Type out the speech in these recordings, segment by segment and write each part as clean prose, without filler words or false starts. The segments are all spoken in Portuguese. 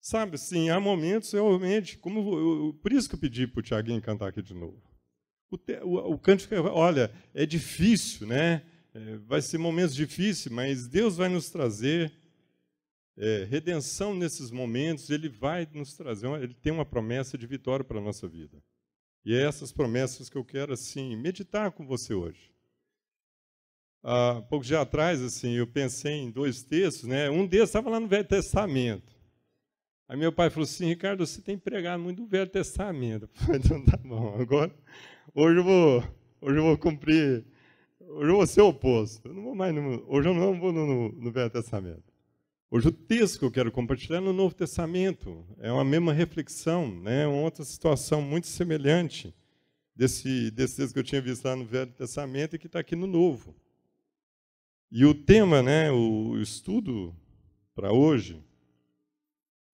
Sabe, assim, há momentos realmente, por isso que eu pedi para o Tiaguinho cantar aqui de novo. O cântico, olha, é difícil, né? Vai ser momentos difíceis, mas Deus vai nos trazer redenção nesses momentos, Ele vai nos trazer, Ele tem uma promessa de vitória para a nossa vida. E é essas promessas que eu quero, assim, meditar com você hoje. Há pouco dia atrás, assim, eu pensei em 2 textos, né? Um deles estava lá no Velho Testamento. Aí meu pai falou assim, Ricardo, você tem pregado muito no Velho Testamento. Eu falei, então tá bom, agora, hoje eu vou cumprir, hoje eu vou ser o oposto. Eu não vou mais hoje eu não vou no Velho Testamento. Hoje o texto que eu quero compartilhar é no Novo Testamento. É uma mesma reflexão, né? Uma outra situação muito semelhante desse texto que eu tinha visto lá no Velho Testamento e que está aqui no Novo. E o tema, né, o estudo para hoje,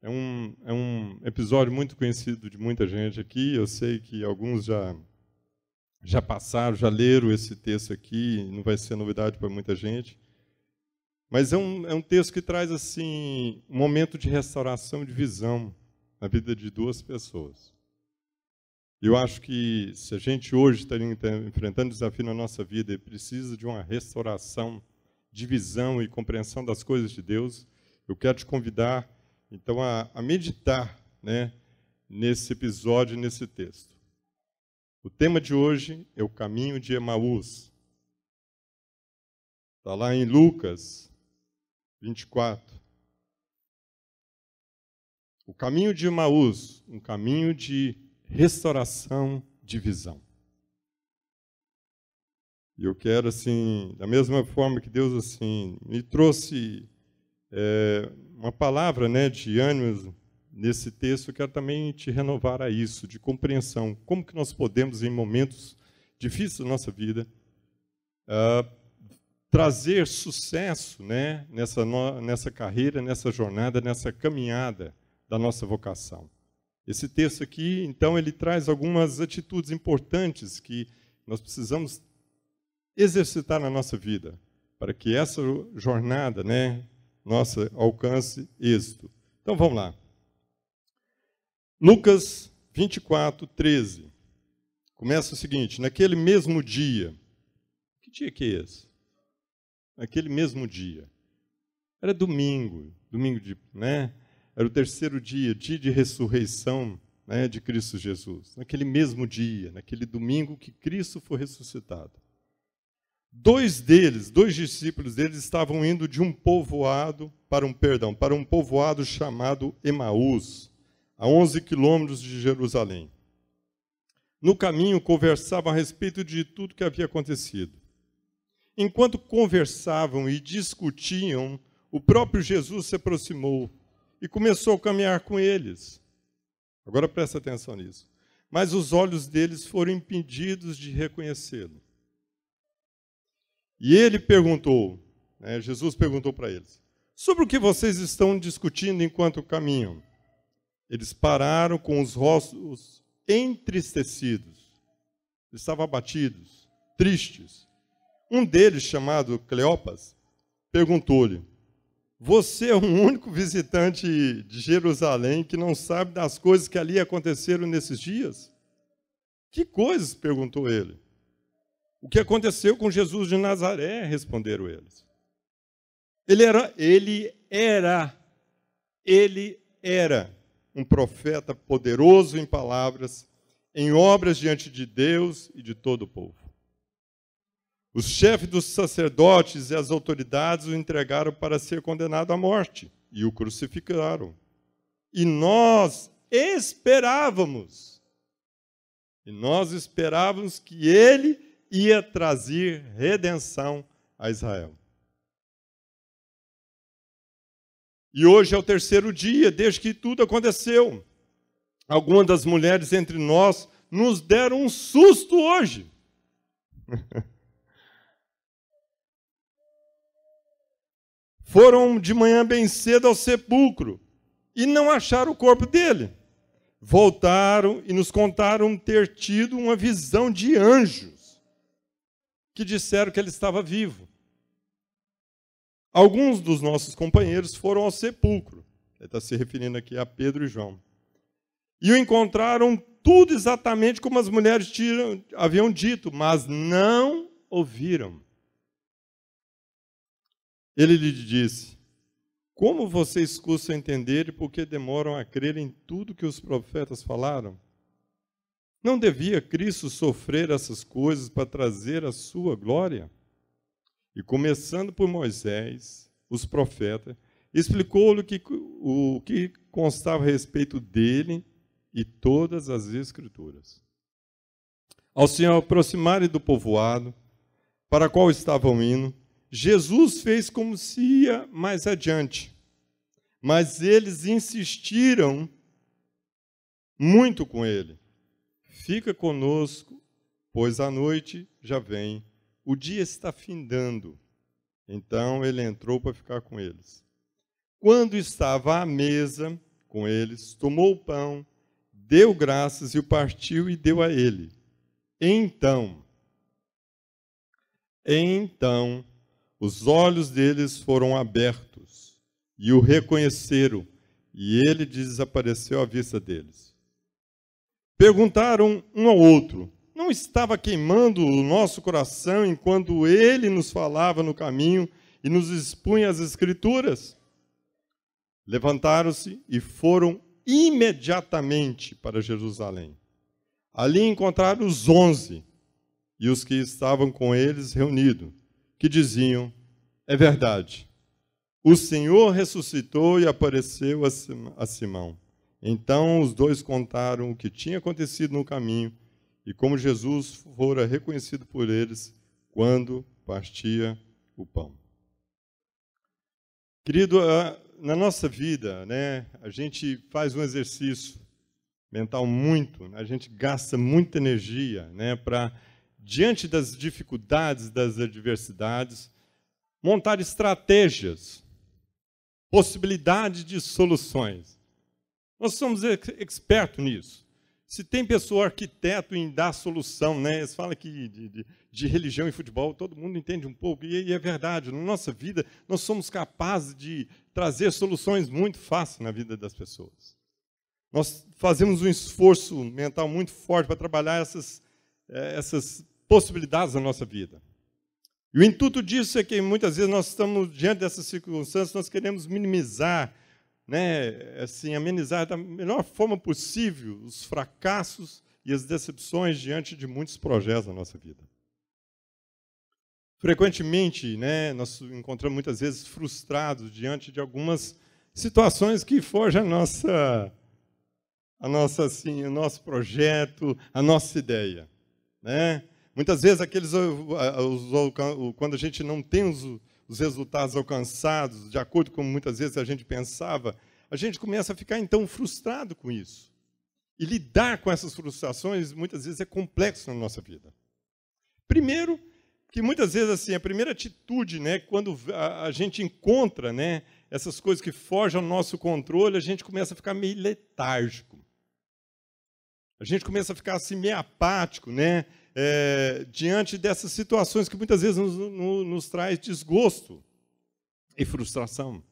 é um episódio muito conhecido de muita gente aqui. Eu sei que alguns já passaram, já leram esse texto aqui, não vai ser novidade para muita gente. Mas é um texto que traz assim um momento de restauração de visão na vida de 2 pessoas. Eu acho que se a gente hoje está enfrentando desafio na nossa vida e precisa de uma restauração de visão e compreensão das coisas de Deus, eu quero te convidar, então, a meditar, né, nesse episódio, nesse texto. O tema de hoje é o caminho de Emaús. Está lá em Lucas 24. O caminho de Emaús, um caminho de restauração de visão. E eu quero, assim, da mesma forma que Deus assim me trouxe uma palavra, né, de ânimo nesse texto, eu quero também te renovar a isso, de compreensão. Como que nós podemos, em momentos difíceis da nossa vida, trazer sucesso, né, nessa carreira, nessa jornada, nessa caminhada da nossa vocação. Esse texto aqui, então, ele traz algumas atitudes importantes que nós precisamos exercitar na nossa vida, para que essa jornada, né, nossa, alcance êxito. Então, vamos lá. Lucas 24, 13. Começa o seguinte: naquele mesmo dia. Que dia que é esse? Naquele mesmo dia. Era domingo, né? Era o 3º dia, dia de ressurreição, né, de Cristo Jesus. Naquele mesmo dia, naquele domingo que Cristo foi ressuscitado. 2 discípulos deles estavam indo de um povoado para um povoado chamado Emaús, a 11 quilômetros de Jerusalém. No caminho, conversavam a respeito de tudo que havia acontecido. Enquanto conversavam e discutiam, o próprio Jesus se aproximou e começou a caminhar com eles. Agora presta atenção nisso. Mas os olhos deles foram impedidos de reconhecê-lo. E ele perguntou, né, Jesus perguntou para eles, sobre o que vocês estão discutindo enquanto caminham? Eles pararam com os rostos entristecidos. Eles estavam abatidos, tristes. Um deles, chamado Cleopas, perguntou-lhe, você é o único visitante de Jerusalém que não sabe das coisas que ali aconteceram nesses dias? Que coisas? Perguntou ele. O que aconteceu com Jesus de Nazaré? Responderam eles. Ele era um profeta poderoso em palavras, em obras diante de Deus e de todo o povo. Os chefes dos sacerdotes e as autoridades o entregaram para ser condenado à morte e o crucificaram. E nós esperávamos que ele ia trazer redenção a Israel. E hoje é o 3º dia desde que tudo aconteceu. Algumas das mulheres entre nós nos deram um susto hoje. Foram de manhã bem cedo ao sepulcro e não acharam o corpo dele. Voltaram e nos contaram ter tido uma visão de anjos que disseram que ele estava vivo. Alguns dos nossos companheiros foram ao sepulcro Ele está se referindo aqui a Pedro e João. E o encontraram tudo exatamente como as mulheres haviam dito, mas não ouviram. Ele lhe disse: como vocês custam a entender e por que demoram a crer em tudo que os profetas falaram? Não devia Cristo sofrer essas coisas para trazer a sua glória? E começando por Moisés, os profetas, explicou-lhe o que constava a respeito dele e todas as Escrituras. Ao se aproximarem do povoado, para qual estavam indo, Jesus fez como se ia mais adiante, mas eles insistiram muito com ele. Fica conosco, pois a noite já vem, o dia está findando. Então ele entrou para ficar com eles. Quando estava à mesa com eles, tomou o pão, deu graças e o partiu e deu a ele. Então, os olhos deles foram abertos e o reconheceram, e ele desapareceu à vista deles. Perguntaram um ao outro: não estava queimando o nosso coração enquanto ele nos falava no caminho e nos expunha as Escrituras? Levantaram-se e foram imediatamente para Jerusalém. Ali encontraram os 11 e os que estavam com eles reunidos, que diziam: é verdade, o Senhor ressuscitou e apareceu a Simão. Então os dois contaram o que tinha acontecido no caminho e como Jesus fora reconhecido por eles quando partia o pão. Querido, na nossa vida, né, a gente faz um exercício mental a gente gasta muita energia, né, para, diante das dificuldades, das adversidades, montar estratégias, possibilidades de soluções. Nós somos expertos nisso. Se tem pessoa arquiteto em dar solução, né, eles falam que de religião e futebol todo mundo entende um pouco, e é verdade. Na nossa vida, nós somos capazes de trazer soluções muito fáceis na vida das pessoas. Nós fazemos um esforço mental muito forte para trabalhar essas possibilidades na nossa vida. E o intuito disso é que muitas vezes nós estamos diante dessas circunstâncias, nós queremos minimizar, né, assim, amenizar da melhor forma possível os fracassos e as decepções diante de muitos projetos na nossa vida. Frequentemente, né, nós encontramos muitas vezes frustrados diante de algumas situações que fogem o nosso projeto, a nossa ideia, né? Muitas vezes quando a gente não tem os resultados alcançados de acordo com muitas vezes a gente pensava, a gente começa a ficar então frustrado com isso. E lidar com essas frustrações muitas vezes é complexo na nossa vida. Primeiro, que muitas vezes assim, a primeira atitude, né, quando a gente encontra, né, essas coisas que fogem ao nosso controle, a gente começa a ficar meio letárgico. A gente começa a ficar assim meio apático, né, diante dessas situações que muitas vezes nos traz desgosto e frustração.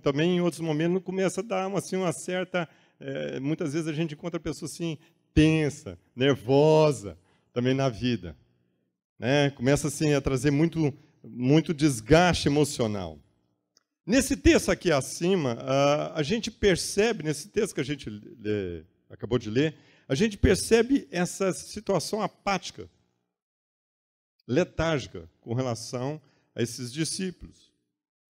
Também em outros momentos não começa a dar uma certa... muitas vezes a gente encontra pessoas assim, tensa, nervosa, também na vida. Né? Começa assim, a trazer muito desgaste emocional. Nesse texto aqui acima, a gente percebe, nesse texto que a gente acabou de ler, a gente percebe essa situação apática, letárgica, com relação a esses discípulos.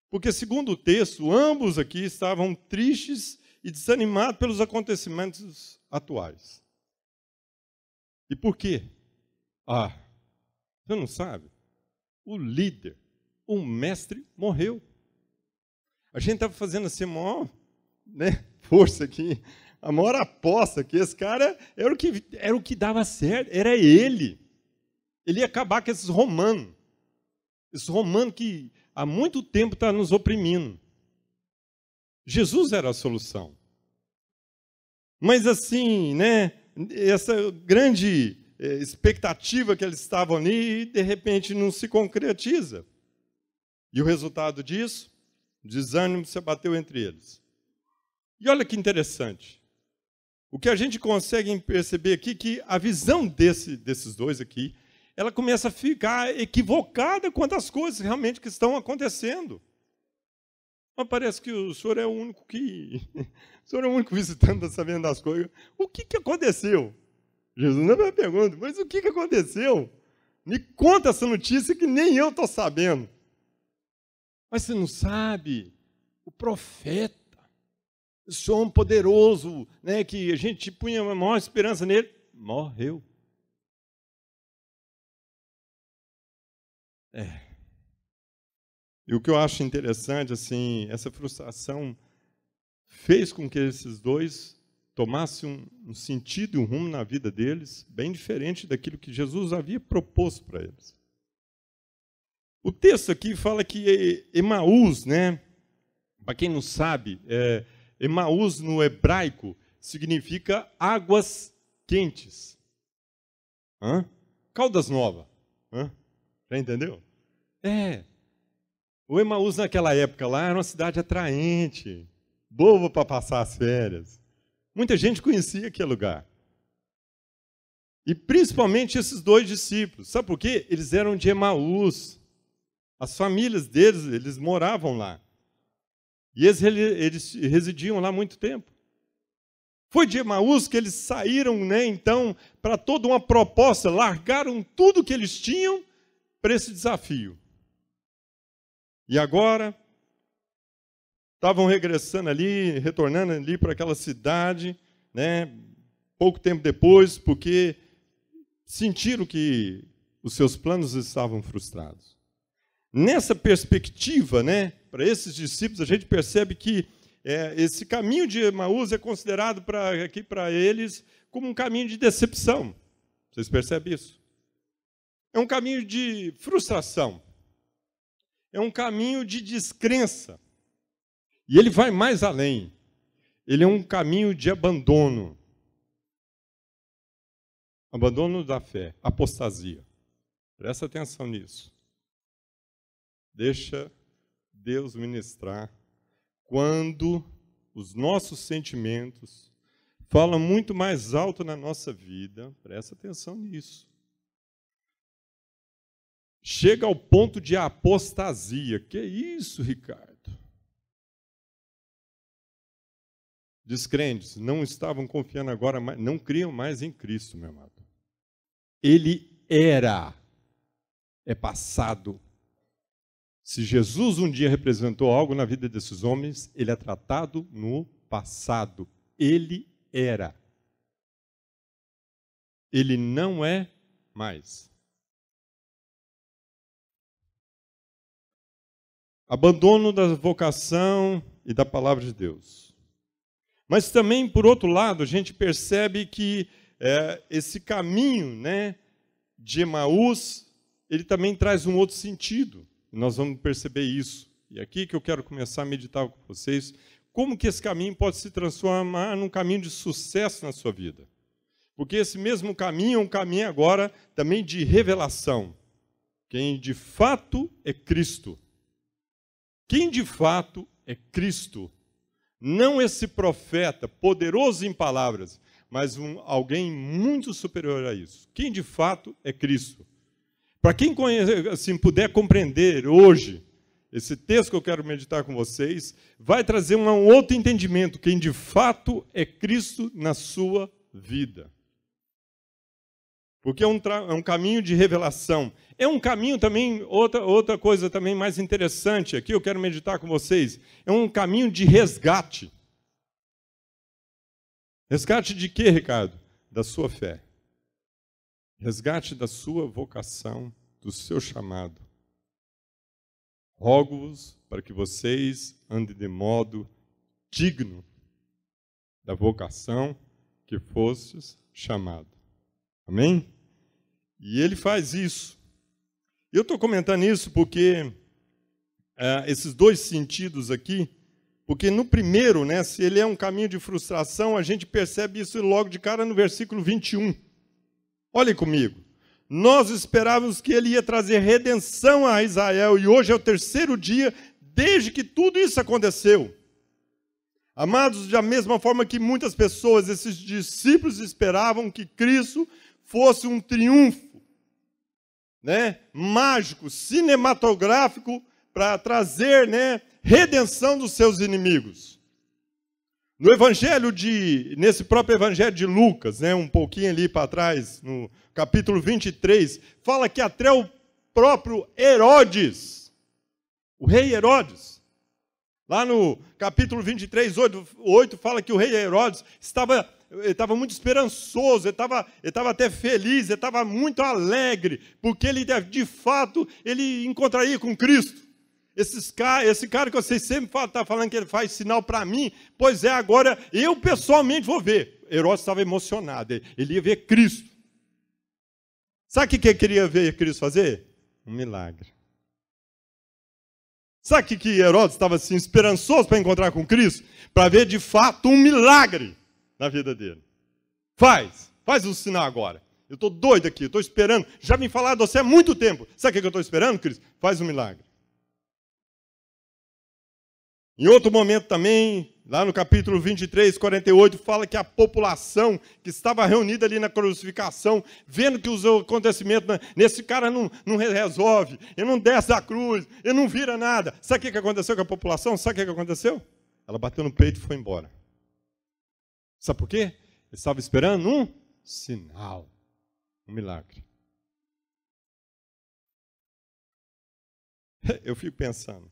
Porque, segundo o texto, ambos aqui estavam tristes e desanimados pelos acontecimentos atuais. E por quê? Você não sabe? O líder, o mestre, morreu. A gente estava fazendo assim, a maior, né, força aqui, a maior aposta que esse cara era o que dava certo, era ele. Ele ia acabar com esses romanos. Esse romano que há muito tempo está nos oprimindo. Jesus era a solução. Mas assim, né, essa grande expectativa que eles estavam ali, de repente não se concretiza. E o resultado disso? Desânimo se abateu entre eles. E olha que interessante. O que a gente consegue perceber aqui é que a visão desses dois aqui, ela começa a ficar equivocada quanto às coisas realmente que estão acontecendo. Mas parece que o senhor é o único o senhor é o único visitante, está sabendo das coisas. O que aconteceu? Jesus não me pergunta, mas o que aconteceu? Me conta essa notícia que nem eu estou sabendo. Mas você não sabe, o profeta, esse homem poderoso, né, que a gente punha a maior esperança nele, morreu. E o que eu acho interessante, assim, essa frustração fez com que esses dois tomassem um sentido e um rumo na vida deles bem diferente daquilo que Jesus havia proposto para eles. O texto aqui fala que Emaús, né, para quem não sabe, Emaús no hebraico significa águas quentes. Caldas Novas. Já entendeu? O Emaús naquela época lá era uma cidade atraente, boa para passar as férias. Muita gente conhecia aquele lugar. E principalmente esses dois discípulos. Sabe por quê? Eles eram de Emaús. As famílias deles, eles moravam lá. E eles residiam lá há muito tempo. Foi de Emaús que eles saíram, né, então, para toda uma proposta, largaram tudo que eles tinham para esse desafio. E agora, estavam regressando ali, retornando ali para aquela cidade, né, pouco tempo depois, porque sentiram que os seus planos estavam frustrados. Nessa perspectiva, né, para esses discípulos, a gente percebe que esse caminho de Emaús é considerado aqui para eles como um caminho de decepção. Vocês percebem isso? É um caminho de frustração. É um caminho de descrença. E ele vai mais além. Ele é um caminho de abandono. Abandono da fé, apostasia. Presta atenção nisso. Deixa Deus ministrar quando os nossos sentimentos falam muito mais alto na nossa vida. Presta atenção nisso. Chega ao ponto de apostasia. Que isso, Ricardo? Descrentes não estavam confiando agora, não criam mais em Cristo, meu amado. Ele é passado. Se Jesus um dia representou algo na vida desses homens, ele é tratado no passado. Ele era. Ele não é mais. Abandono da vocação e da palavra de Deus. Mas também, por outro lado, a gente percebe que esse caminho, né, de Emaús, ele também traz um outro sentido. Nós vamos perceber isso. E aqui que eu quero começar a meditar com vocês, como que esse caminho pode se transformar num caminho de sucesso na sua vida. Porque esse mesmo caminho é um caminho agora também de revelação. Quem de fato é Cristo. Quem de fato é Cristo. Não esse profeta poderoso em palavras, mas alguém muito superior a isso. Quem de fato é Cristo. Para quem assim, puder compreender hoje, esse texto que eu quero meditar com vocês, vai trazer um outro entendimento, quem de fato é Cristo na sua vida. Porque é um caminho de revelação. É um caminho também, outra coisa também mais interessante, aqui eu quero meditar com vocês, é um caminho de resgate. Resgate de quê, Ricardo? Da sua fé. Resgate da sua vocação, do seu chamado. Rogo-vos para que vocês andem de modo digno da vocação que fostes chamado. Amém? E ele faz isso. Eu estou comentando isso porque esses dois sentidos aqui, porque no primeiro, né, se ele é um caminho de frustração, a gente percebe isso logo de cara no versículo 21. Olhem comigo. Nós esperávamos que ele ia trazer redenção a Israel, e hoje é o terceiro dia desde que tudo isso aconteceu. Amados, da mesma forma que muitas pessoas, esses discípulos, esperavam que Cristo fosse um triunfo, né, mágico, cinematográfico, para trazer, né, redenção dos seus inimigos. Nesse próprio evangelho de Lucas, né, um pouquinho ali para trás, no capítulo 23, fala que até o próprio Herodes, o rei Herodes, lá no capítulo 23, 8 fala que o rei Herodes estava muito esperançoso, ele estava até feliz, ele estava muito alegre, porque ele, de fato, ele encontraria com Cristo. Esse cara que vocês sempre estão falando que ele faz sinal para mim, pois é, agora eu pessoalmente vou ver. Herodes estava emocionado, ele ia ver Cristo. Sabe o que ele queria ver Cristo fazer? Um milagre. Sabe o que Herodes estava assim, esperançoso para encontrar com Cristo? Para ver de fato um milagre na vida dele. Faz um sinal agora. Eu estou doido aqui, estou esperando. Já me falaram de você há muito tempo. Sabe o que eu estou esperando, Cristo? Faz um milagre. Em outro momento também, lá no capítulo 23, 48, fala que a população que estava reunida ali na crucificação, vendo que os acontecimentos, nesse cara não resolve, ele não desce da cruz, ele não vira nada. Sabe o que aconteceu com a população? Sabe o que aconteceu? Ela bateu no peito e foi embora. Sabe por quê? Ele estava esperando um sinal, um milagre. Eu fico pensando,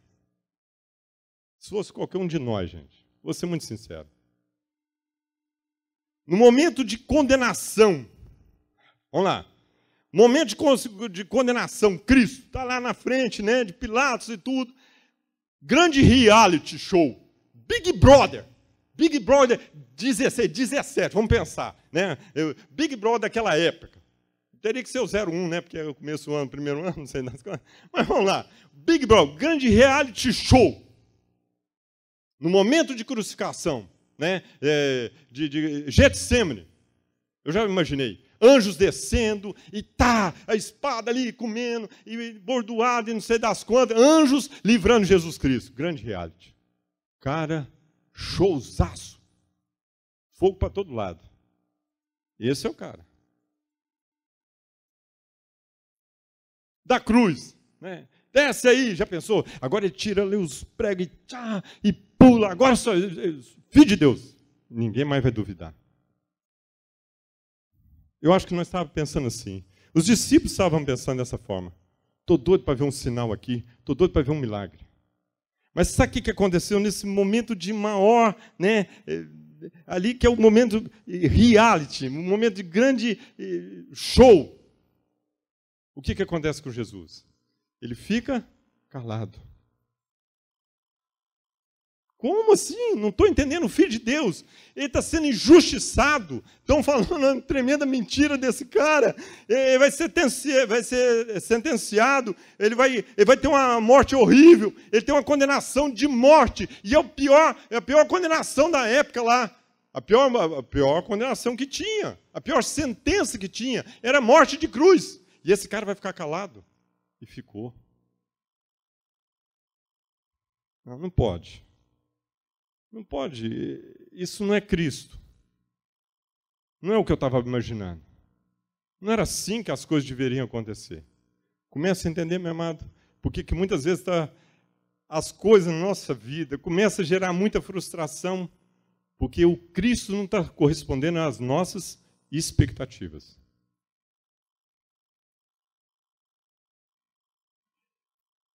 se fosse qualquer um de nós, gente, vou ser muito sincero. No momento de condenação, vamos lá, momento de condenação, Cristo está lá na frente, né, de Pilatos e tudo, grande reality show, Big Brother 16, 17, vamos pensar, né, Big Brother daquela época, teria que ser o 01, né, porque é o começo do ano, primeiro ano, não sei das coisas, mas vamos lá, Big Brother, grande reality show, no momento de crucificação, né, de Getsemane, eu já imaginei, anjos descendo, e a espada ali comendo, e bordoado, e não sei das quantas, anjos livrando Jesus Cristo. Grande reality. Cara, showzaço. Fogo para todo lado. Esse é o cara. Da cruz, né? Desce aí, já pensou? Agora ele tira ali os pregos e pula. Agora só, filho de Deus. Ninguém mais vai duvidar. Eu acho que nós estávamos pensando assim. Os discípulos estavam pensando dessa forma. Estou doido para ver um sinal aqui. Estou doido para ver um milagre. Mas sabe o que aconteceu nesse momento de maior, né? Ali que é o momento reality, um momento de grande show. O que acontece com Jesus? Ele fica calado. Como assim? Não estou entendendo, o Filho de Deus. Ele está sendo injustiçado. Estão falando uma tremenda mentira desse cara. Ele vai ser sentenciado. Ele vai ter uma morte horrível. Ele tem uma condenação de morte. E é a pior condenação da época lá. A pior condenação que tinha. A pior sentença que tinha era morte de cruz. E esse cara vai ficar calado. E ficou. Não pode. Não pode. Isso não é Cristo. Não é o que eu estava imaginando. Não era assim que as coisas deveriam acontecer. Começa a entender, meu amado, porque que muitas vezes as coisas na nossa vida começam a gerar muita frustração, porque o Cristo não está correspondendo às nossas expectativas.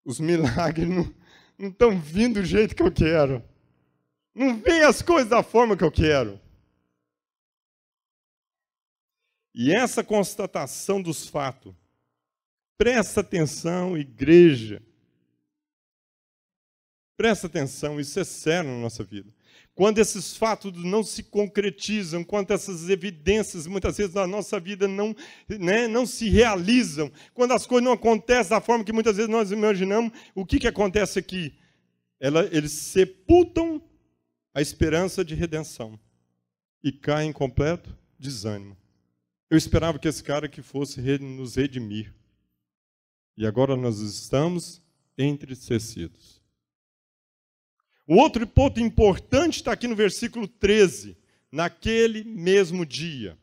Os milagres não estão vindo do jeito que eu quero. Não vem as coisas da forma que eu quero. E essa constatação dos fatos, presta atenção, igreja. Presta atenção, isso é sério na nossa vida. Quando esses fatos não se concretizam, quando essas evidências, muitas vezes, na nossa vida não se realizam, quando as coisas não acontecem da forma que muitas vezes nós imaginamos, o que acontece aqui? Eles sepultam a esperança de redenção e caem em completo desânimo. Eu esperava que esse cara que fosse nos redimir. E agora nós estamos entristecidos. O outro ponto importante está aqui no versículo 13. Naquele mesmo dia.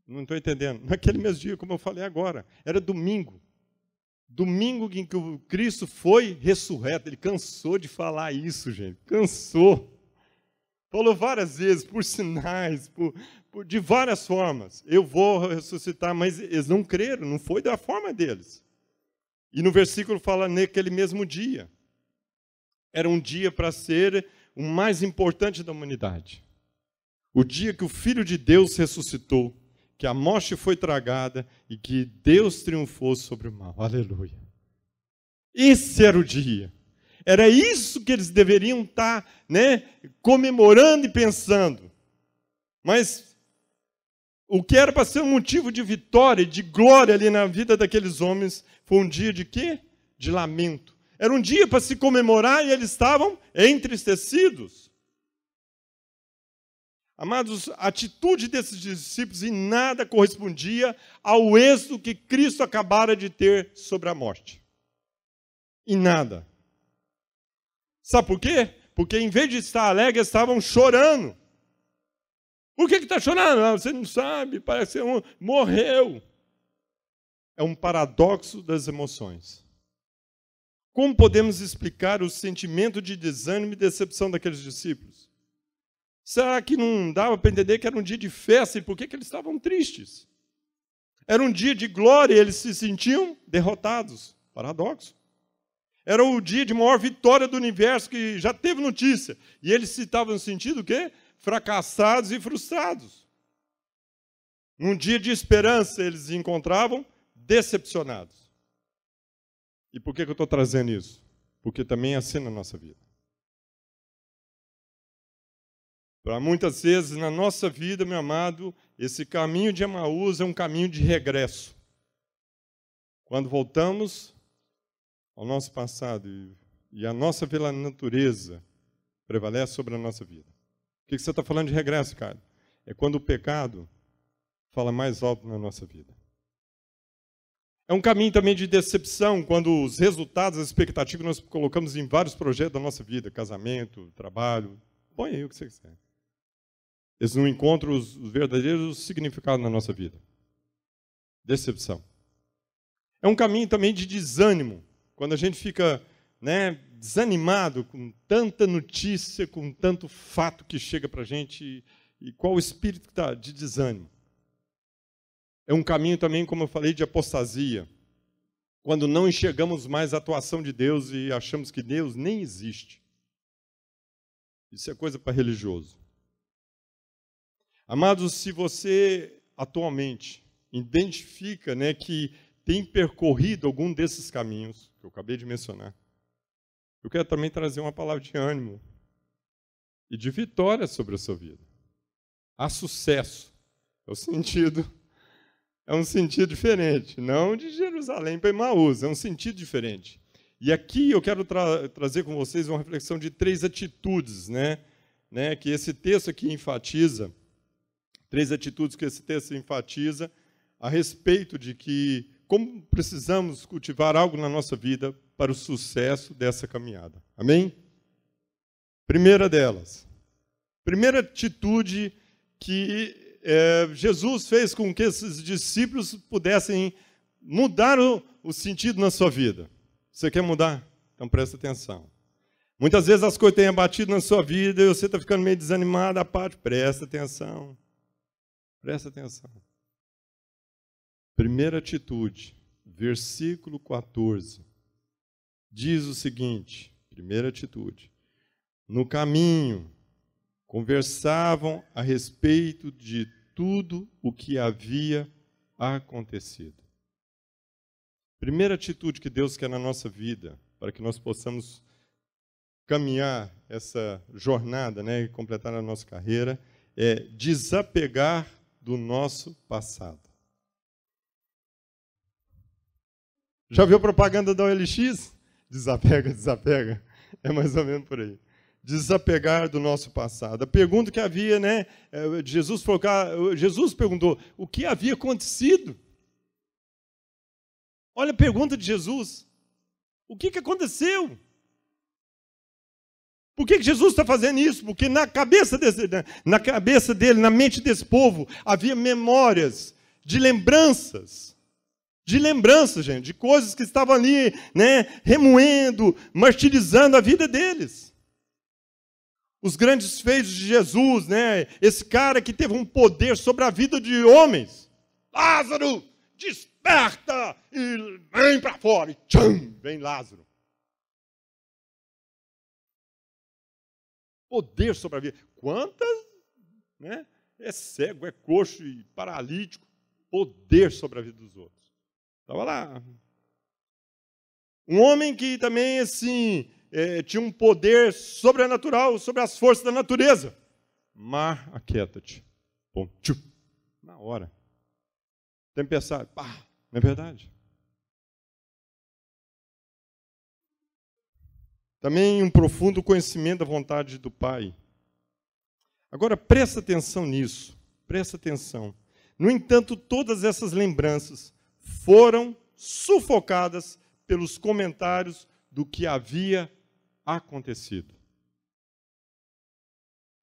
Não estou entendendo. Naquele mesmo dia, como eu falei agora. Era domingo. Domingo em que o Cristo foi ressurreto. Ele cansou de falar isso, gente. Cansou. Falou várias vezes, por sinais, de várias formas. Eu vou ressuscitar, mas eles não creram, não foi da forma deles. E no versículo fala naquele mesmo dia. Era um dia para ser o mais importante da humanidade. O dia que o Filho de Deus ressuscitou, que a morte foi tragada e que Deus triunfou sobre o mal. Aleluia. Esse era o dia. Era isso que eles deveriam estar, comemorando e pensando. Mas o que era para ser um motivo de vitória e de glória ali na vida daqueles homens foi um dia de quê? De lamento. Era um dia para se comemorar e eles estavam entristecidos. Amados, a atitude desses discípulos em nada correspondia ao êxito que Cristo acabara de ter sobre a morte. Em nada. Sabe por quê? Porque em vez de estar alegres, estavam chorando. Por que está chorando? Não, você não sabe, parece que morreu. É um paradoxo das emoções. Como podemos explicar o sentimento de desânimo e decepção daqueles discípulos? Será que não dava para entender que era um dia de festa e por que eles estavam tristes? Era um dia de glória e eles se sentiam derrotados. Paradoxo. Era o dia de maior vitória do universo que já teve notícia. E eles se estavam sentindo o quê? Fracassados e frustrados. Num dia de esperança, eles se encontravam decepcionados. E por que eu estou trazendo isso? Porque também é assim na nossa vida. Para muitas vezes na nossa vida, meu amado, esse caminho de Emaús é um caminho de regresso. Quando voltamos ao nosso passado e a nossa pela natureza prevalece sobre a nossa vida. O que você está falando de regresso, cara? É quando o pecado fala mais alto na nossa vida. É um caminho também de decepção, quando os resultados, as expectativas nós colocamos em vários projetos da nossa vida, casamento, trabalho, põe aí o que você quiser. Eles não encontram os verdadeiros significados na nossa vida. Decepção. É um caminho também de desânimo, quando a gente fica desanimado com tanta notícia, com tanto fato que chega para a gente, e qual o espírito que está de desânimo. É um caminho também, como eu falei, de apostasia, quando não enxergamos mais a atuação de Deus e achamos que Deus nem existe. Isso é coisa para religioso. Amados, se você atualmente identifica que tem percorrido algum desses caminhos que eu acabei de mencionar, eu quero também trazer uma palavra de ânimo e de vitória sobre a sua vida. Há sucesso. É um sentido diferente, não de Jerusalém para Emaús, é um sentido diferente. E aqui eu quero trazer com vocês uma reflexão de 3 atitudes, que esse texto aqui enfatiza, 3 atitudes que esse texto enfatiza a respeito de que como precisamos cultivar algo na nossa vida para o sucesso dessa caminhada. Amém? Primeira delas. Primeira atitude que Jesus fez com que esses discípulos pudessem mudar o sentido na sua vida. Você quer mudar? Então presta atenção. Muitas vezes as coisas têm abatido na sua vida e você está ficando meio desanimado, presta atenção. Presta atenção. Primeira atitude, versículo 14. Diz o seguinte, primeira atitude. No caminho, conversavam a respeito de tudo o que havia acontecido. Primeira atitude que Deus quer na nossa vida, para que nós possamos caminhar essa jornada, e completar a nossa carreira, é desapegar do nosso passado. Já viu a propaganda da OLX? Desapega, desapega. É mais ou menos por aí. Desapegar do nosso passado. A pergunta que havia, Jesus perguntou, o que havia acontecido? Olha a pergunta de Jesus. O que aconteceu? Por que Jesus está fazendo isso? Porque na cabeça dele, na mente desse povo, havia memórias de lembranças, gente, de coisas que estavam ali, né, remoendo, martirizando a vida deles. Os grandes feitos de Jesus, né, esse cara que teve um poder sobre a vida de homens. Lázaro, desperta e vem para fora. E tcham, vem Lázaro. Poder sobre a vida. Quantas, né? É cego, é coxo e paralítico. Poder sobre a vida dos outros. Estava lá. Um homem que também, assim, tinha um poder sobrenatural sobre as forças da natureza. Mar, aquieta-te. Na hora. Tempestade. Pá, não é verdade? Também um profundo conhecimento da vontade do Pai. Agora, presta atenção nisso. Presta atenção. No entanto, todas essas lembranças foram sufocadas pelos comentários do que havia acontecido.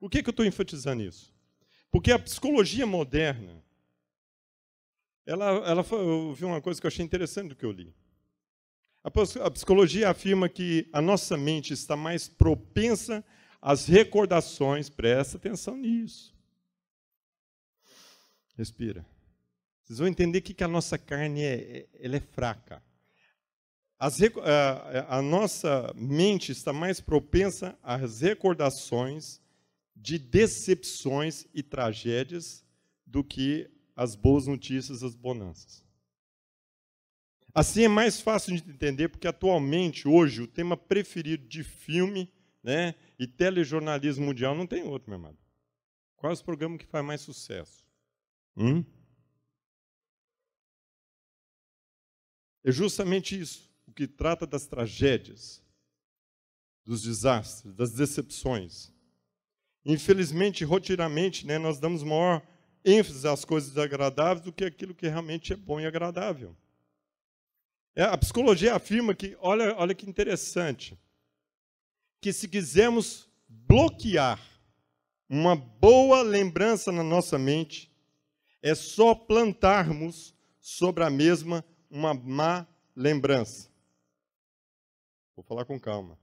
Por que eu estou enfatizando isso? Porque a psicologia moderna, eu vi uma coisa que eu achei interessante do que eu li. A psicologia afirma que a nossa mente está mais propensa às recordações. Presta atenção nisso. Respira. Vocês vão entender que a nossa carne ela é fraca. A nossa mente está mais propensa às recordações de decepções e tragédias do que as boas notícias, as bonanças. Assim é mais fácil de entender, porque atualmente, hoje, o tema preferido de filme, né, e telejornalismo mundial não tem outro, meu amado. Qual é o programa que faz mais sucesso? É justamente isso, o que trata das tragédias, dos desastres, das decepções. Infelizmente, rotineiramente, né, nós damos maior ênfase às coisas agradáveis do que aquilo que realmente é bom e agradável. A psicologia afirma que, olha que interessante, que se quisermos bloquear uma boa lembrança na nossa mente, é só plantarmos sobre a mesma uma má lembrança. Vou falar com calma.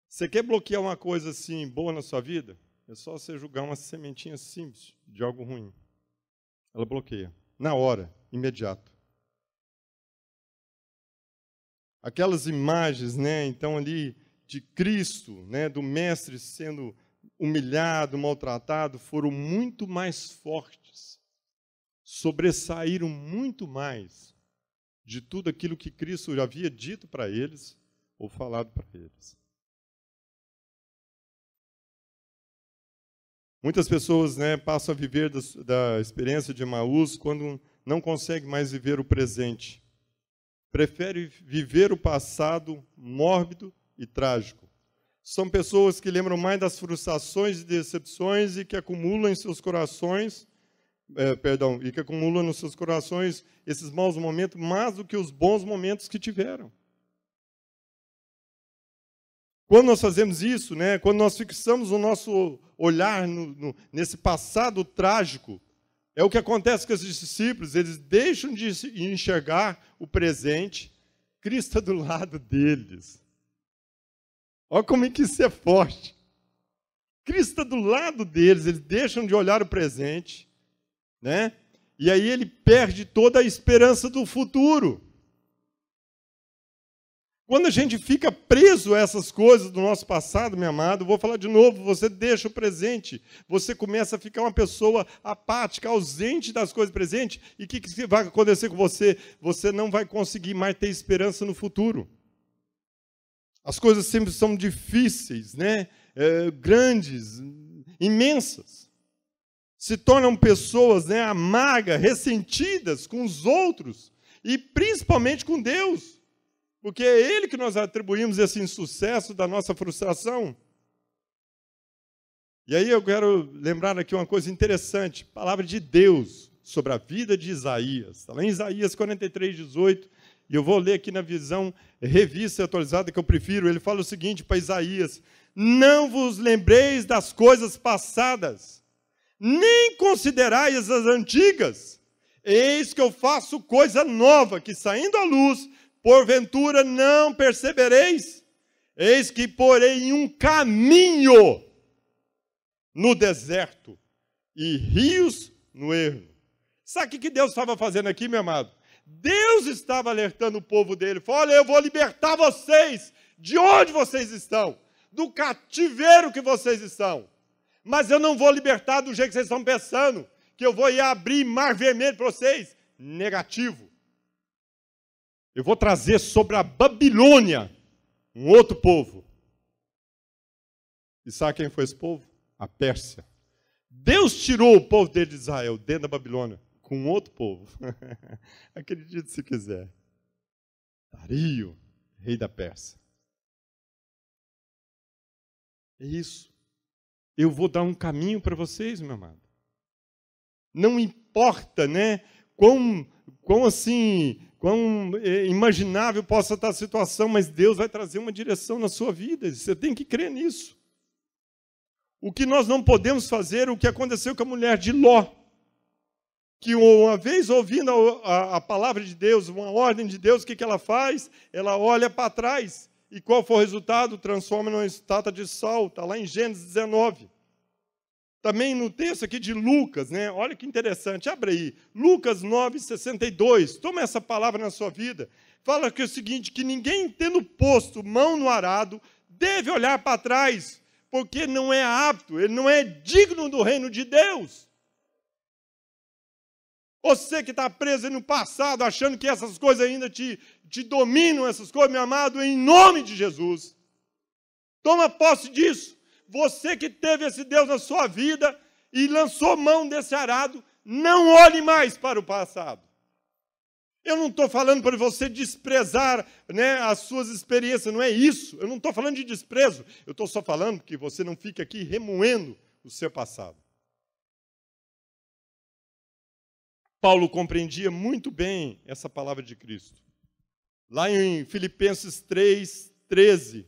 Você quer bloquear uma coisa assim boa na sua vida? É só você jogar uma sementinha simples de algo ruim. Ela bloqueia. Na hora, imediato. Aquelas imagens, né, então ali de Cristo, né, do mestre sendo humilhado, maltratado, foram muito mais fortes, sobressaíram muito mais de tudo aquilo que Cristo já havia dito para eles ou falado para eles. Muitas pessoas, né, passam a viver da experiência de Emaús quando não conseguem mais viver o presente. Prefere viver o passado mórbido e trágico. São pessoas que lembram mais das frustrações e decepções e que acumulam em seus corações, nos seus corações esses maus momentos mais do que os bons momentos que tiveram. Quando nós fazemos isso, né, quando nós fixamos o nosso olhar nesse passado trágico, é o que acontece com esses discípulos, eles deixam de enxergar o presente, Cristo está do lado deles. Olha como é que isso é forte. Cristo está do lado deles, eles deixam de olhar o presente, né? E aí ele perde toda a esperança do futuro. Quando a gente fica preso a essas coisas do nosso passado, meu amado, vou falar de novo, você deixa o presente, você começa a ficar uma pessoa apática, ausente das coisas presentes, e o que vai acontecer com você? Você não vai conseguir mais ter esperança no futuro. As coisas sempre são difíceis, né? Grandes, imensas. Se tornam pessoas, né, amargas, ressentidas com os outros, e principalmente com Deus. Porque é Ele que nós atribuímos esse insucesso da nossa frustração. E aí eu quero lembrar aqui uma coisa interessante. Palavra de Deus sobre a vida de Isaías. Está lá em Isaías 43, 18. e eu vou ler aqui na visão revista atualizada, que eu prefiro, ele fala o seguinte para Isaías: não vos lembreis das coisas passadas, nem considerais as antigas. Eis que eu faço coisa nova, que saindo à luz, porventura não percebereis. Eis que porei um caminho no deserto e rios no ermo. Sabe o que Deus estava fazendo aqui, meu amado? Deus estava alertando o povo dele. Falou: olha, eu vou libertar vocês de onde vocês estão, do cativeiro que vocês estão. Mas eu não vou libertar do jeito que vocês estão pensando, que eu vou ir abrir mar vermelho para vocês. Negativo. Eu vou trazer sobre a Babilônia um outro povo. E sabe quem foi esse povo? A Pérsia. Deus tirou o povo dele de Israel, dentro da Babilônia, com outro povo. Acredite se quiser. Dario, rei da Pérsia. É isso. Eu vou dar um caminho para vocês, meu amado. Não importa, né, quão imaginável possa estar a situação, mas Deus vai trazer uma direção na sua vida. Você tem que crer nisso. O que nós não podemos fazer é o que aconteceu com a mulher de Ló, que uma vez ouvindo a palavra de Deus, uma ordem de Deus, o que ela faz? Ela olha para trás. E qual foi o resultado? Transforma numa estátua de sal. Está lá em Gênesis 19. Também no texto aqui de Lucas, né? Olha que interessante, abre aí. Lucas 9:62. Toma essa palavra na sua vida. Fala que é o seguinte, que ninguém tendo posto mão no arado deve olhar para trás, porque não é apto, ele não é digno do reino de Deus. Você que está preso aí no passado, achando que essas coisas ainda te dominam, essas coisas, meu amado, em nome de Jesus. Toma posse disso. Você que teve esse Deus na sua vida e lançou mão desse arado, não olhe mais para o passado. Eu não estou falando para você desprezar, né, as suas experiências, não é isso. Eu não estou falando de desprezo. Eu estou só falando que você não fique aqui remoendo o seu passado. Paulo compreendia muito bem essa palavra de Cristo. Lá em Filipenses 3:13,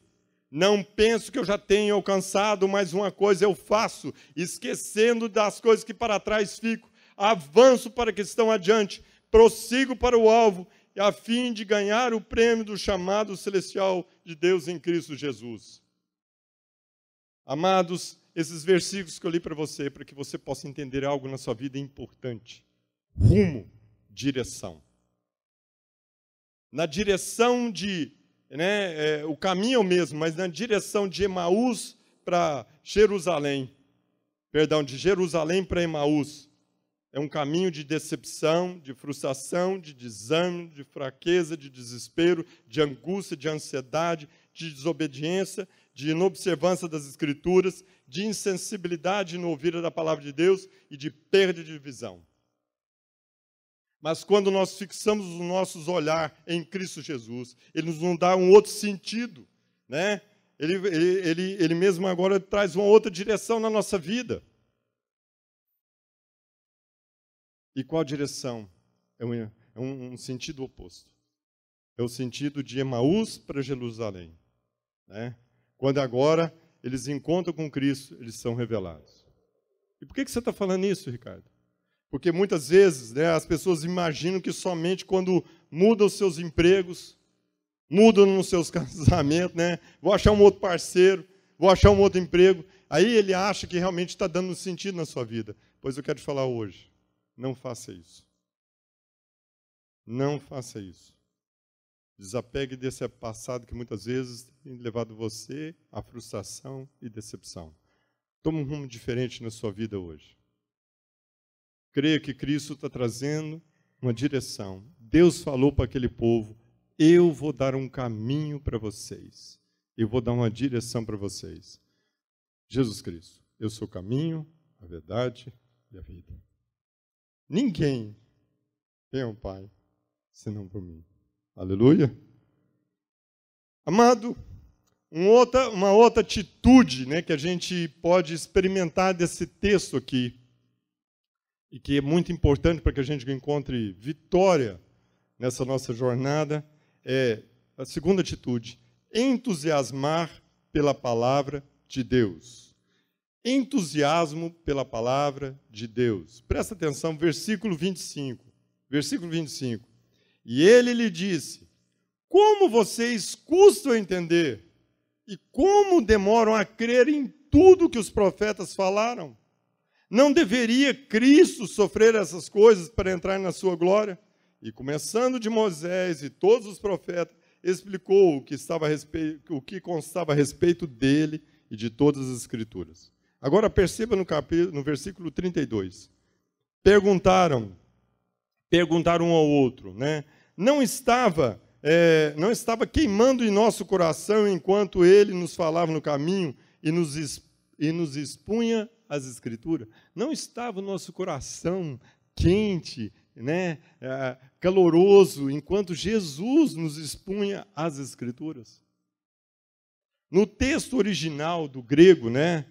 não penso que eu já tenha alcançado, mas uma coisa eu faço, esquecendo das coisas que para trás fico, avanço para que estão adiante, prossigo para o alvo, a fim de ganhar o prêmio do chamado celestial de Deus em Cristo Jesus. Amados, esses versículos que eu li para que você possa entender algo na sua vida importante. Rumo, direção. Na direção de, o caminho é o mesmo, mas na direção de Emaús para Jerusalém. Perdão, de Jerusalém para Emaús. É um caminho de decepção, de frustração, de desânimo, de fraqueza, de desespero, de angústia, de ansiedade, de desobediência, de inobservância das Escrituras, de insensibilidade no ouvir da palavra de Deus e de perda de visão. Mas quando nós fixamos os nossos olhares em Cristo Jesus, Ele nos dá um outro sentido, né? Ele mesmo agora traz uma outra direção na nossa vida. E qual direção? É um sentido oposto. É o sentido de Emaús para Jerusalém, né? Quando agora eles encontram com Cristo, eles são revelados. E por que você está falando isso, Ricardo? Porque muitas vezes, né, as pessoas imaginam que somente quando mudam os seus empregos, mudam nos seus casamentos, né, vou achar um outro parceiro, vou achar um outro emprego, aí ele acha que realmente está dando sentido na sua vida. Pois eu quero te falar hoje, não faça isso. Não faça isso. Desapegue desse passado que muitas vezes tem levado você à frustração e decepção. Tome um rumo diferente na sua vida hoje. Creia que Cristo está trazendo uma direção. Deus falou para aquele povo, eu vou dar um caminho para vocês. Eu vou dar uma direção para vocês. Jesus Cristo, eu sou o caminho, a verdade e a vida. Ninguém tem ao Pai, senão por mim. Aleluia. Amado, uma outra atitude, né, que a gente pode experimentar desse texto aqui, e que é muito importante para que a gente encontre vitória nessa nossa jornada, a segunda atitude, entusiasmar pela palavra de Deus. Entusiasmo pela palavra de Deus. Presta atenção, versículo 25. Versículo 25. E ele lhe disse: como vocês custam a entender e como demoram a crer em tudo que os profetas falaram? Não deveria Cristo sofrer essas coisas para entrar na sua glória? E começando de Moisés e todos os profetas, explicou o que constava a respeito dele e de todas as Escrituras. Agora perceba no versículo 32. Perguntaram um ao outro, né? Não estava queimando em nosso coração enquanto ele nos falava no caminho e nos expunha as Escrituras? Não estava o nosso coração quente, né, caloroso, enquanto Jesus nos expunha as Escrituras? No texto original do grego, né,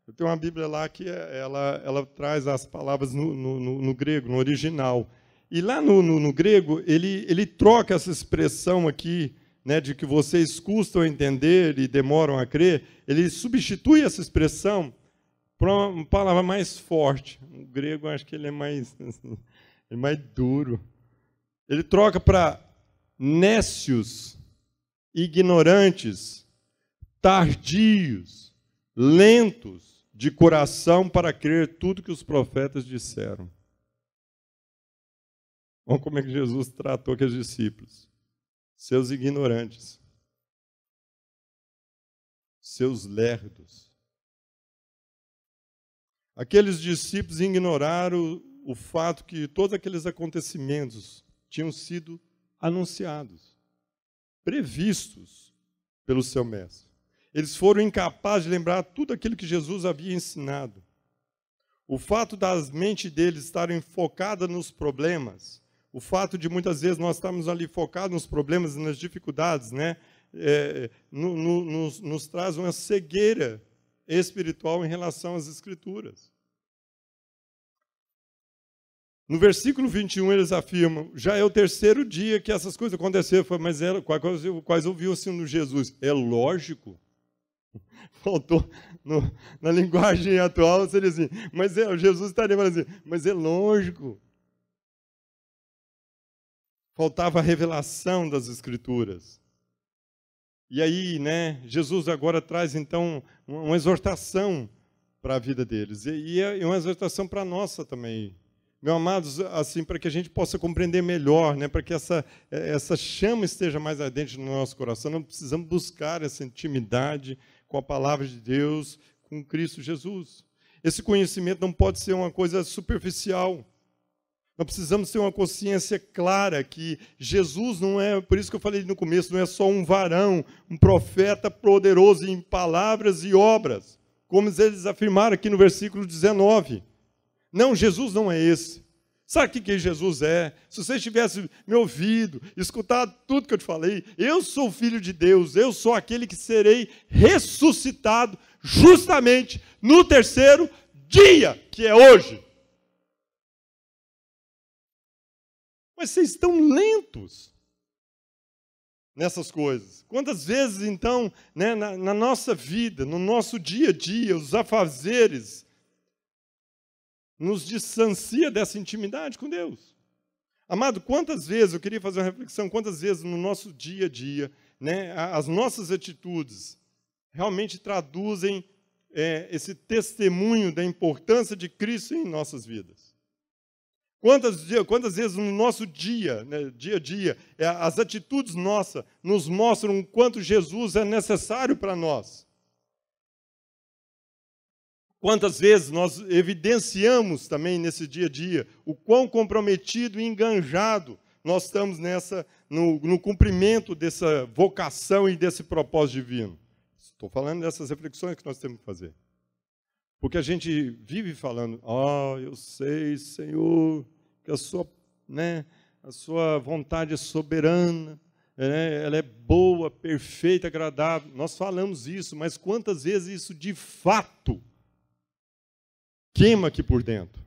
eu tenho uma Bíblia lá que ela traz as palavras no grego, no original. E lá no grego, ele troca essa expressão aqui, né, de que vocês custam a entender e demoram a crer, ele substitui essa expressão por uma palavra mais forte. O grego, acho que ele é mais duro. Ele troca para nécios, ignorantes, tardios, lentos de coração para crer tudo que os profetas disseram. Olha como é que Jesus tratou aqueles discípulos. Seus ignorantes. Seus lerdos. Aqueles discípulos ignoraram o fato que todos aqueles acontecimentos tinham sido anunciados, previstos pelo seu mestre. Eles foram incapazes de lembrar tudo aquilo que Jesus havia ensinado. O fato das mentes deles estarem focadas nos problemas, o fato de muitas vezes nós estarmos ali focados nos problemas e nas dificuldades, né, nos traz uma cegueira espiritual em relação às Escrituras. No versículo 21, eles afirmam: já é o terceiro dia que essas coisas aconteceram. Mas quais ouviu assim no Jesus? É lógico. Faltou, na linguagem atual, seria assim, Jesus estaria falando assim, mas é lógico. Faltava a revelação das Escrituras. E aí, né, Jesus agora traz, então, uma exortação para a vida deles. E é uma exortação para a nossa também. Meus amados, assim, para que a gente possa compreender melhor, né, para que essa chama esteja mais ardente no nosso coração, nós precisamos buscar essa intimidade com a palavra de Deus, com Cristo Jesus. Esse conhecimento não pode ser uma coisa superficial. Nós precisamos ter uma consciência clara que Jesus não é, por isso que eu falei no começo, não é só um varão, um profeta poderoso em palavras e obras, como eles afirmaram aqui no versículo 19. Não, Jesus não é esse. Sabe o que Jesus é? Se você tivesse me ouvido, escutado tudo que eu te falei, eu sou o Filho de Deus, eu sou aquele que serei ressuscitado justamente no terceiro dia, que é hoje. Mas vocês estão lentos nessas coisas. Quantas vezes, então, né, na nossa vida, no nosso dia a dia, os afazeres nos distancia dessa intimidade com Deus. Amado, quantas vezes, eu queria fazer uma reflexão, quantas vezes no nosso dia a dia, né, as nossas atitudes realmente traduzem esse testemunho da importância de Cristo em nossas vidas? Quantas vezes no nosso dia, né, dia a dia, as atitudes nossas nos mostram o quanto Jesus é necessário para nós? Quantas vezes nós evidenciamos também nesse dia a dia o quão comprometido e enganjado nós estamos no cumprimento dessa vocação e desse propósito divino? Estou falando dessas reflexões que nós temos que fazer. Porque a gente vive falando, eu sei, Senhor, que a sua vontade é soberana, ela é boa, perfeita, agradável. Nós falamos isso, mas quantas vezes isso de fato queima aqui por dentro?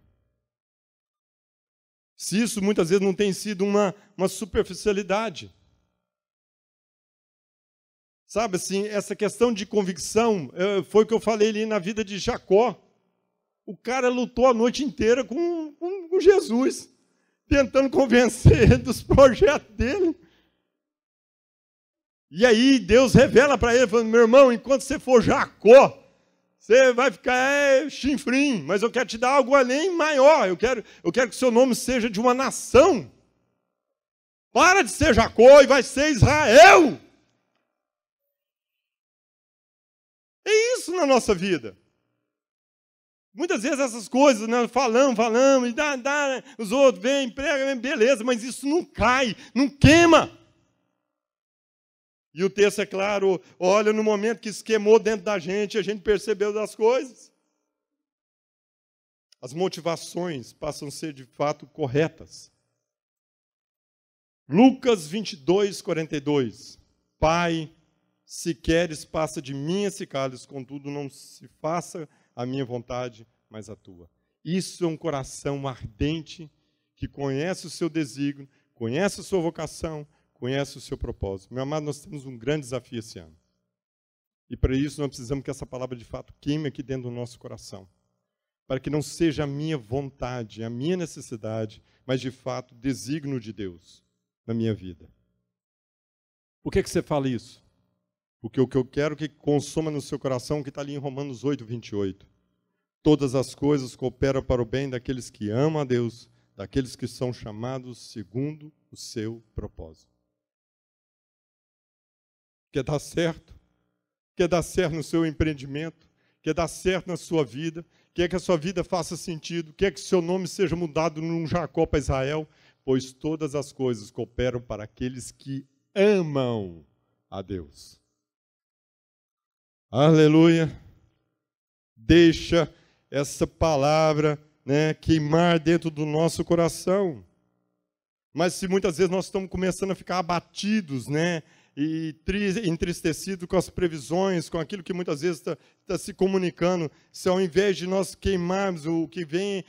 Se isso muitas vezes não tem sido uma superficialidade. Sabe assim, essa questão de convicção, foi o que eu falei ali na vida de Jacó. O cara lutou a noite inteira com Jesus, tentando convencer ele dos projetos dele. E aí Deus revela para ele, falando, meu irmão, enquanto você for Jacó, você vai ficar chinfrim, mas eu quero te dar algo além maior. Eu quero que o seu nome seja de uma nação. Para de ser Jacó e vai ser Israel. É isso na nossa vida. Muitas vezes essas coisas, né, falamos, e os outros vêm, pregam, beleza, mas isso não cai, não queima. E o texto é claro, olha, no momento que isso queimou dentro da gente, a gente percebeu das coisas. As motivações passam a ser de fato corretas. Lucas 22, 42. Pai, se queres, passa de mim esse cálice, contudo não se faça a minha vontade, mas a tua. Isso é um coração ardente, que conhece o seu desígnio, conhece a sua vocação, conhece o seu propósito. Meu amado, nós temos um grande desafio esse ano. E para isso nós precisamos que essa palavra de fato queime aqui dentro do nosso coração. Para que não seja a minha vontade, a minha necessidade, mas de fato o desígnio de Deus na minha vida. Por que você fala isso? Porque o que eu quero que consuma no seu coração, que está ali em Romanos 8, 28. Todas as coisas cooperam para o bem daqueles que amam a Deus, daqueles que são chamados segundo o seu propósito. Quer dar certo? Quer dar certo no seu empreendimento? Quer dar certo na sua vida? Quer que a sua vida faça sentido? Quer que o seu nome seja mudado num Jacó para Israel? Pois todas as coisas cooperam para aqueles que amam a Deus. Aleluia. Deixa essa palavra, né, queimar dentro do nosso coração. Mas se muitas vezes nós estamos começando a ficar abatidos, né, e entristecidos com as previsões, com aquilo que muitas vezes está se comunicando, se ao invés de nós queimarmos, o que vem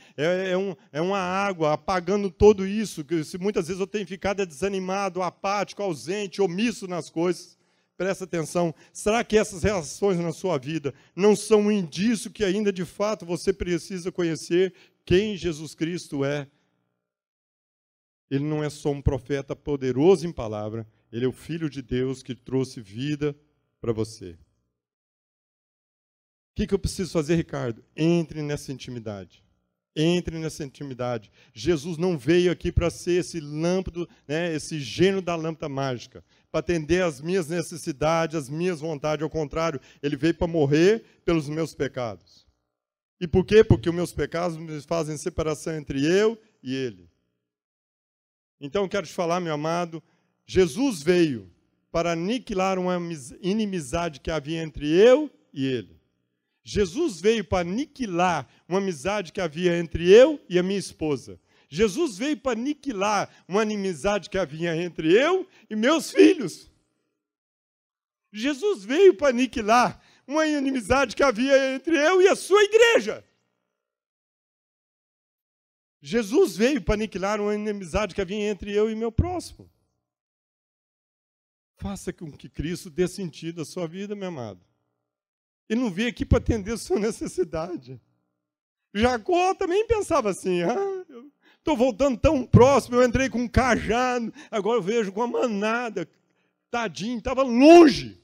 é uma água apagando tudo isso, que se muitas vezes eu tenho ficado desanimado, apático, ausente, omisso nas coisas. Presta atenção, será que essas reações na sua vida não são um indício que ainda de fato você precisa conhecer quem Jesus Cristo é? Ele não é só um profeta poderoso em palavra, ele é o Filho de Deus que trouxe vida para você. O que eu preciso fazer, Ricardo? Entre nessa intimidade. Entre nessa intimidade. Jesus não veio aqui para ser esse lâmpada, né, esse gênio da lâmpada mágica, para atender às minhas necessidades, às minhas vontades. Ao contrário, ele veio para morrer pelos meus pecados. E por quê? Porque os meus pecados me fazem separação entre eu e ele. Então, eu quero te falar, meu amado, Jesus veio para aniquilar uma inimizade que havia entre eu e ele. Jesus veio para aniquilar uma amizade que havia entre eu e a minha esposa. Jesus veio para aniquilar uma inimizade que havia entre eu e meus filhos. Jesus veio para aniquilar uma inimizade que havia entre eu e a sua igreja. Jesus veio para aniquilar uma inimizade que havia entre eu e meu próximo. Faça com que Cristo dê sentido à sua vida, meu amado. Ele não veio aqui para atender a sua necessidade. Jacó também pensava assim, eu estou voltando tão próximo, eu entrei com um cajado, agora eu vejo com uma manada. Tadinho, estava longe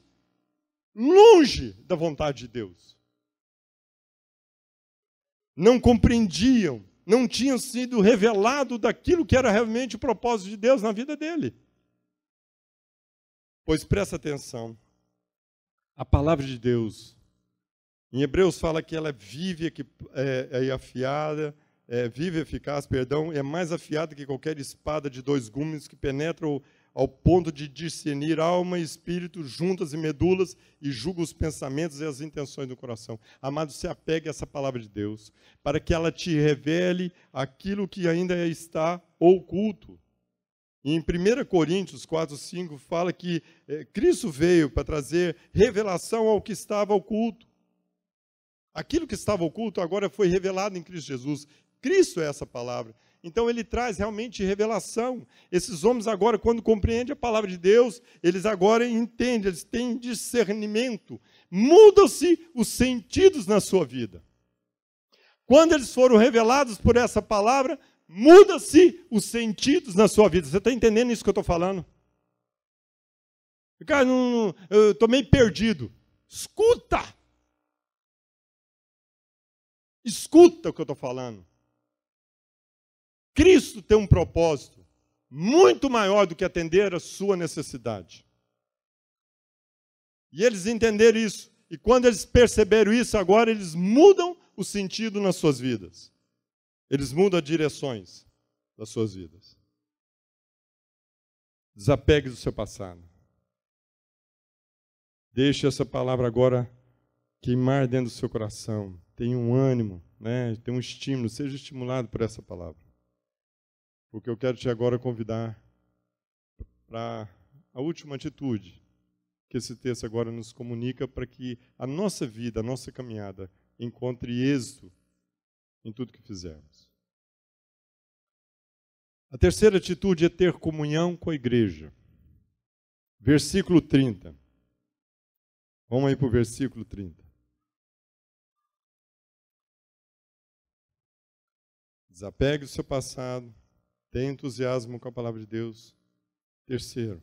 da vontade de Deus. Não compreendiam, não tinham sido revelado daquilo que era realmente o propósito de Deus na vida dele. Pois presta atenção, a palavra de Deus, em Hebreus fala que ela vive afiada, vive eficaz, é mais afiada que qualquer espada de 2 gumes que penetra ao ponto de discernir alma e espírito, juntas e medulas, e julga os pensamentos e as intenções do coração. Amado, se apegue a essa palavra de Deus, para que ela te revele aquilo que ainda está oculto. Em 1 Coríntios 4, 5, fala que Cristo veio para trazer revelação ao que estava oculto. Aquilo que estava oculto agora foi revelado em Cristo Jesus. Cristo é essa palavra. Então ele traz realmente revelação. Esses homens agora, quando compreendem a palavra de Deus, eles agora entendem, eles têm discernimento. Mudam-se os sentidos na sua vida. Quando eles foram revelados por essa palavra, muda-se os sentidos na sua vida. Você está entendendo isso que eu estou falando? Cara, eu estou meio perdido. Escuta! Escuta o que eu estou falando. Cristo tem um propósito muito maior do que atender a sua necessidade. E eles entenderam isso. E quando eles perceberam isso, agora eles mudam o sentido nas suas vidas. Eles mudam as direções das suas vidas. Desapegue do seu passado. Deixe essa palavra agora queimar dentro do seu coração. Tenha um ânimo, né? Tenha um estímulo. Seja estimulado por essa palavra. Porque eu quero te agora convidar para a última atitude que esse texto agora nos comunica para que a nossa vida, a nossa caminhada, encontre êxito em tudo que fizermos. A terceira atitude é ter comunhão com a igreja. Versículo 30. Vamos aí para o versículo 30. Desapegue do seu passado. Tenha entusiasmo com a palavra de Deus. Terceiro,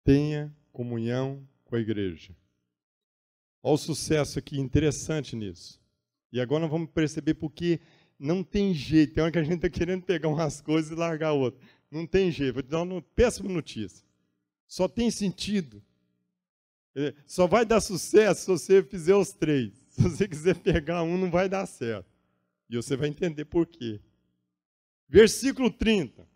tenha comunhão com a igreja. Olha o sucesso aqui, interessante nisso. E agora nós vamos perceber porque não tem jeito. Tem hora que a gente está querendo pegar umas coisas e largar outra. Não tem jeito. Vou te dar uma péssima notícia. Só tem sentido. Só vai dar sucesso se você fizer os três. Se você quiser pegar um, não vai dar certo. E você vai entender por quê. Versículo 30.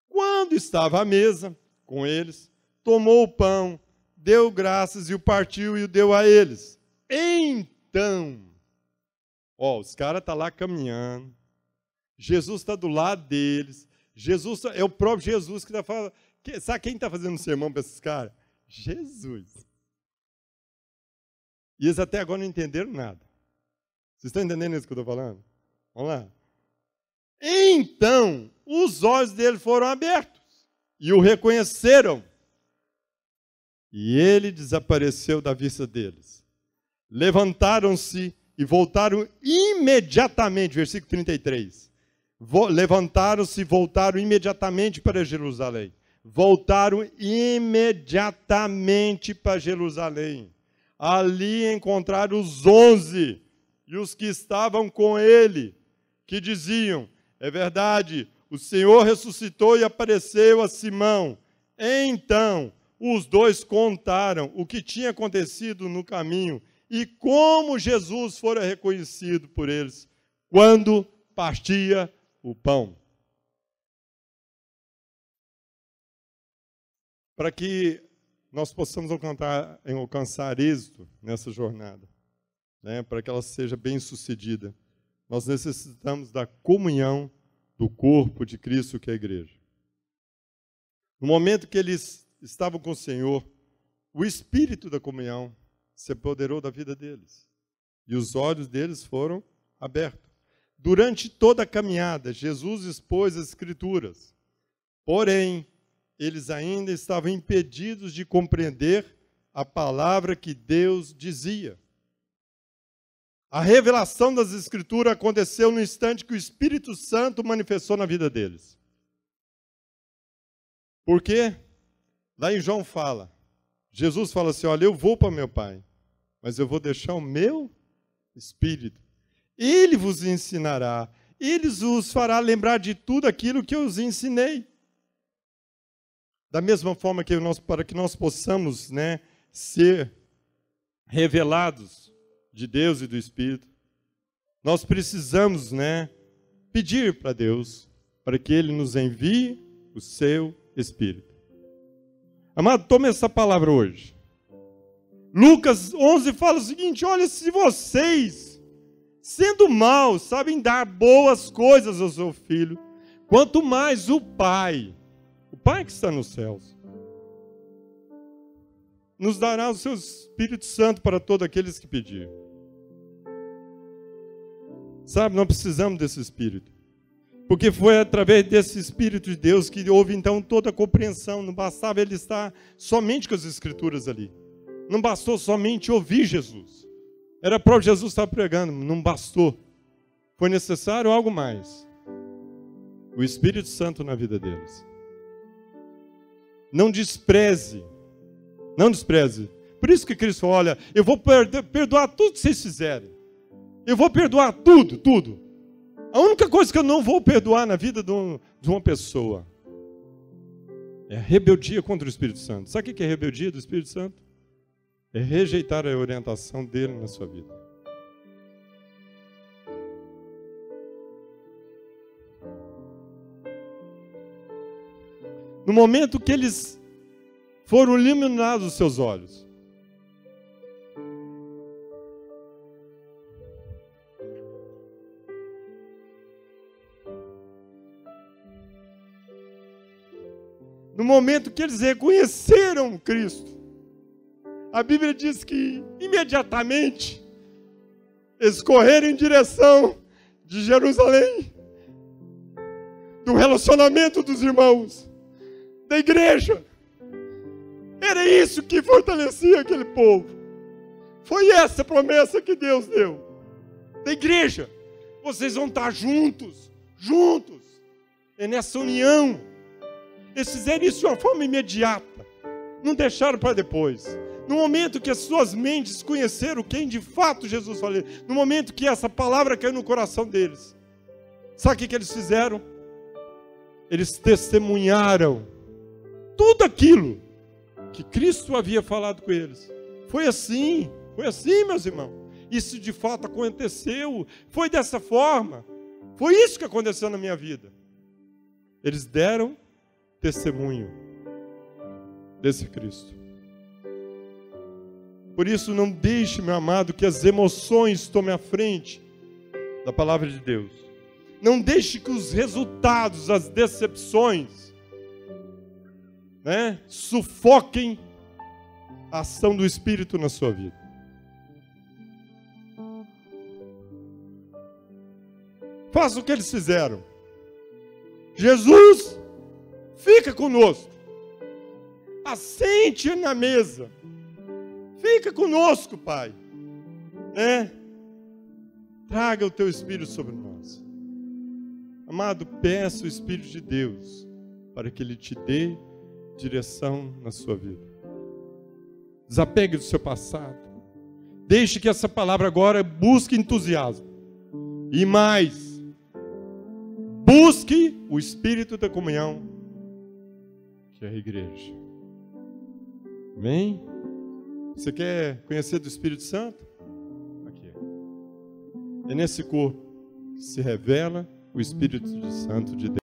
Quando estava à mesa com eles, tomou o pão, deu graças e o partiu e o deu a eles. Então, os caras estão lá caminhando, Jesus está do lado deles, Jesus é o próprio Jesus que está falando. Sabe quem está fazendo sermão para esses caras? Jesus. E eles até agora não entenderam nada. Vocês estão entendendo isso que eu estou falando? Vamos lá. Então, os olhos dele foram abertos e o reconheceram. E ele desapareceu da vista deles. Levantaram-se e voltaram imediatamente, versículo 33. Levantaram-se e voltaram imediatamente para Jerusalém. Voltaram imediatamente para Jerusalém. Ali encontraram os 11 e os que estavam com ele, que diziam: é verdade, o Senhor ressuscitou e apareceu a Simão. Então, os dois contaram o que tinha acontecido no caminho e como Jesus fora reconhecido por eles quando partia o pão. Para que nós possamos alcançar êxito nessa jornada, né, para que ela seja bem-sucedida, nós necessitamos da comunhão do corpo de Cristo, que é a igreja. No momento que eles estavam com o Senhor, o espírito da comunhão se apoderou da vida deles. E os olhos deles foram abertos. Durante toda a caminhada, Jesus expôs as Escrituras. Porém, eles ainda estavam impedidos de compreender a palavra que Deus dizia. A revelação das Escrituras aconteceu no instante que o Espírito Santo manifestou na vida deles. Por quê? Lá em João fala, Jesus fala assim: olha, eu vou para meu Pai, mas eu vou deixar o meu Espírito. Ele vos ensinará, ele vos fará lembrar de tudo aquilo que eu os ensinei. Da mesma forma que para que nós possamos, né, ser revelados de Deus e do Espírito, nós precisamos, né, pedir para Deus para que Ele nos envie o seu Espírito. Amado, tome essa palavra hoje. Lucas 11 fala o seguinte: olha, se vocês, sendo maus, sabem dar boas coisas ao seu filho, quanto mais o Pai que está nos céus, nos dará o seu Espírito Santo para todos aqueles que pedirem. Sabe, nós precisamos desse Espírito. Porque foi através desse Espírito de Deus que houve então toda a compreensão. Não bastava ele estar somente com as Escrituras ali. Não bastou somente ouvir Jesus. Era próprio Jesus estar pregando, não bastou. Foi necessário algo mais. O Espírito Santo na vida deles. Não despreze. Não despreze. Por isso que Cristo falou, olha, eu vou perdoar tudo que vocês fizerem. Eu vou perdoar tudo, tudo. A única coisa que eu não vou perdoar na vida de uma pessoa é a rebeldia contra o Espírito Santo. Sabe o que é rebeldia do Espírito Santo? É rejeitar a orientação dele na sua vida. No momento que eles foram iluminados os seus olhos, no momento que eles reconheceram Cristo, a Bíblia diz que imediatamente eles correram em direção de Jerusalém, do relacionamento dos irmãos, da igreja. Era isso que fortalecia aquele povo. Foi essa promessa que Deus deu. Da igreja. Vocês vão estar juntos. Juntos. É nessa união. Eles fizeram isso de uma forma imediata. Não deixaram para depois. No momento que as suas mentes conheceram quem de fato Jesus falou. No momento que essa palavra caiu no coração deles. Sabe o que eles fizeram? Eles testemunharam tudo aquilo que Cristo havia falado com eles. Foi assim, meus irmãos. Isso de fato aconteceu, foi dessa forma. Foi isso que aconteceu na minha vida. Eles deram testemunho desse Cristo. Por isso, não deixe, meu amado, que as emoções tomem a frente da palavra de Deus. Não deixe que os resultados, as decepções, sufoquem a ação do Espírito na sua vida. Faça o que eles fizeram. Jesus, fica conosco. Assente na mesa. Fica conosco, Pai. Traga o teu Espírito sobre nós. Amado, peça o Espírito de Deus para que Ele te dê direção na sua vida. Desapegue do seu passado. Deixe que essa palavra agora busque entusiasmo. E mais, busque o Espírito da comunhão, que é a igreja. Amém? Você quer conhecer do Espírito Santo? Aqui. É nesse corpo que se revela o Espírito Santo de Deus.